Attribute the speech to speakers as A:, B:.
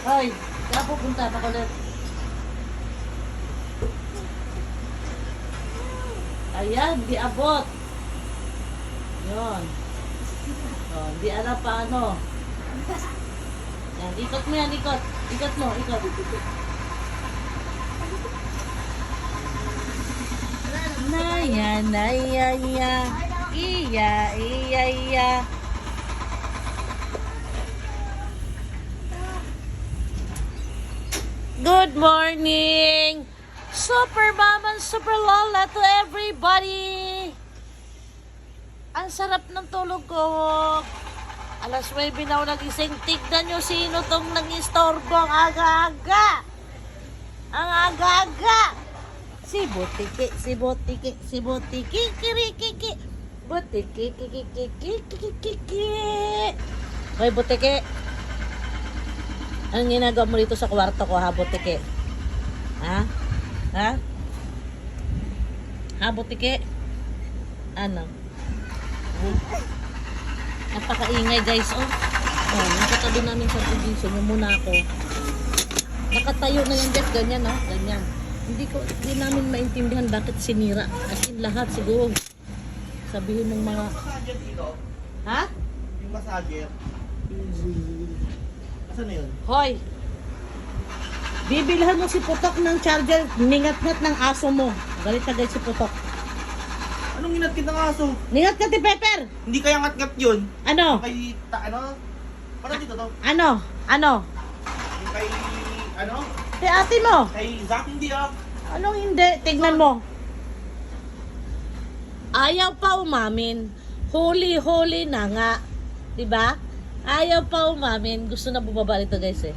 A: Hoy, kaya pupunta pa ulit. Ayan, di abot. Yun. Oh, di alam paano. Yan, ikot mo yan, ikot. Ikot mo, ikot. Na yan, na iya, iya. Iya, iya, iya. Good morning! Super mom and super lola to everybody! Ang sarap ng tulog ko. Alas 9 na ako nagising. Tignan nyo sino tong nang-istorbo ang aga-aga. Ang aga-aga. Si Butiki, si Butiki, si Butiki, kirikiki. Butiki, kikikikikikiki. Hoy, Butiki. Anong ginagawa mo dito sa kwarto ko, ha, Butiki? Ha? Ha? Ha, Butiki? Ano? Napakaingay, guys, oh. Oh, nakatabi namin sa position. Yung muna ako. Nakatayo na yan, Jeff. Ganyan, oh. Ganyan. Hindi namin maintindihan bakit sinira. As in, lahat siguro. Sabihin ng mga... Ha?
B: Yung massager. Asan na yun?
A: Hoy! Bibilhan mo si Putok ng charger, ningat-ngat ng aso mo. Galit na guys si Putok.
B: Anong inat-kit ng aso?
A: Ningat-ngat ni Pepper!
B: Hindi kaya ngat-ngat yun.
A: Ano?
B: Kay, ano? Parang dito to.
A: Ano? Ano?
B: Yung kay, ano?
A: Kay ate mo?
B: Kay Zach, hindi ah.
A: Anong hindi? Tignan mo. Ayaw pa umamin. Huli-huli na nga. Diba? Ayaw pa umamin. Gusto na bumaba nito guys eh.